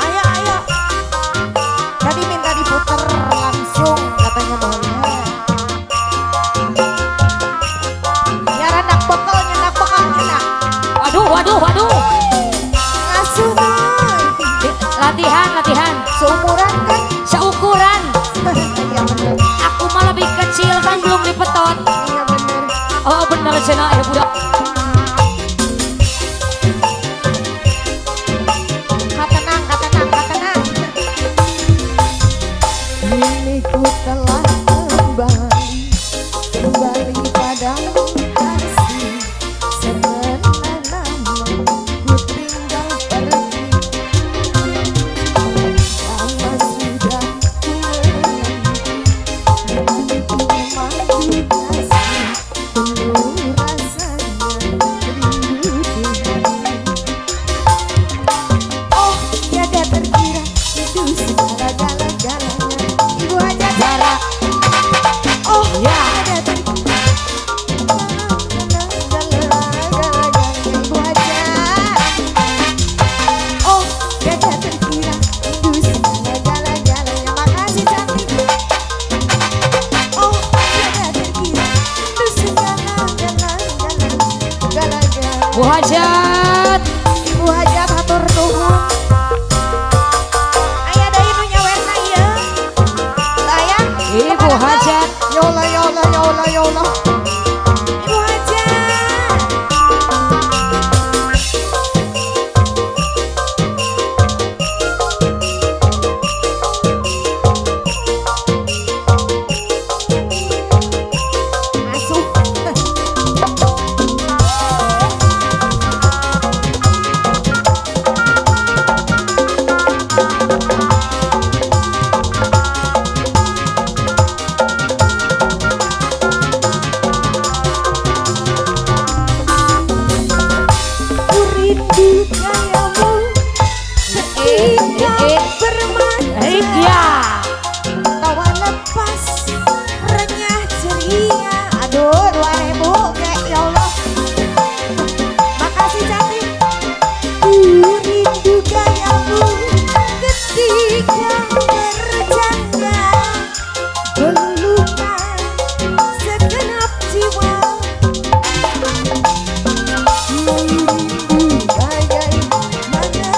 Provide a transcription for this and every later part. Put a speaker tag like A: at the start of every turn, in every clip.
A: Ayo, ayo. Tadi minta diputer langsung katanya boleh. Ya anak bekal, nyenak bekal, nyenak.
B: Waduh, waduh, waduh.
A: Ngasuh boy.
B: Latihan, latihan.
A: Seumuran kan?
B: Seukuran.
A: Iya bener.
B: Aku mah lebih kecil kan belum dipetot.
A: Iya bener.
B: Oh bener cina ya budak.
A: Katenang, katenang, katenang. Ini ku telah kembali padamu kasih. Sebenarnya ku tinggal pergi. Lama sudah ku menanti, memang ku kasih. Penuh rasanya rindu di hati. Oh, tiada terkira itu segala-galanya Ibu Haja Zara. Oh,
B: Ya.
A: tiada terkira segala-galanya Ibu Haja. Oh, tiada terkira itu segala-galanya. Makasih cantik. Oh, tiada terkira itu segala-galanya.
B: Bu Hajat.
A: Ibu Hajat hatur nuhun. Aya deui nu nyawerna ieu. Sayang.
B: Ibu Hajat.
A: Ya Allah, ya Allah, ya Allah, ya Allah. Ibu Hajat. Masuk. Ku rindu gayamu ketika bermata.
B: Ya.
A: Tawa lepas renyah ceria. Aduh 2000 kayak ya Allah. Makasih cantik. Ku rindu gayamu ketika bercanda. Belumkan segenap jiwa. Ku rindu bagaimana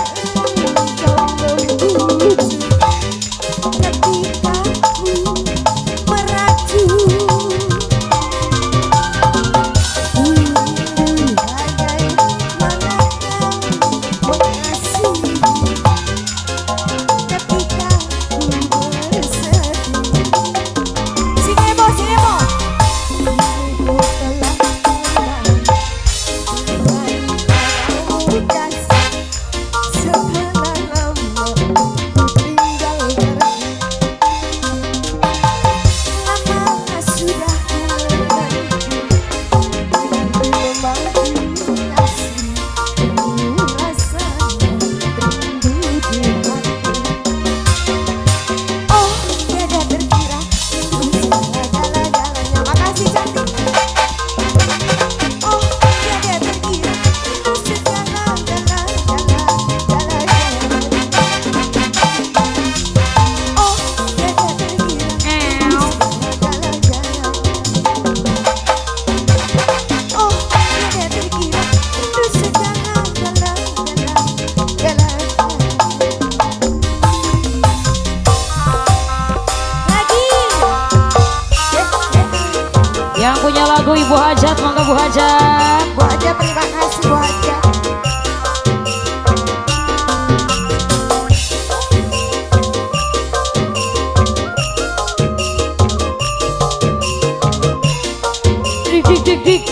A: engkau membujuk ketika ku meracun. Ku rindu bagaimana kau mengasihi ketika ku bersedih. Sini Bo, sini Bo. Ku telah kembali padamu kasih. Setelah lama ku tinggal pergi. Lama sudah ku menanti, memang ku kasih. Penuh rasanya rindu di hati. Oh, tiada terkira itu segala-galanya. Makasih cantik. Oh, tiada terkira itu segala-galanya. Oh, tiada terkira itu segala-galanya. Oh, tiada terkira itu segala-galanya. Lagi.
B: Yang punya lagu Ibu Hajat, mangga Bu Hajat.
A: Bu Haja, terima kasih Bu Haja.
B: Dik dik dik dik.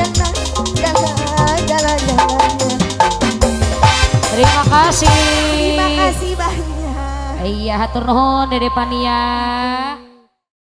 A: jannah jalan-jalannya.
B: Terima kasih.
A: Terima kasih banyak.
B: Iya, hatur nuhun Dede Pania.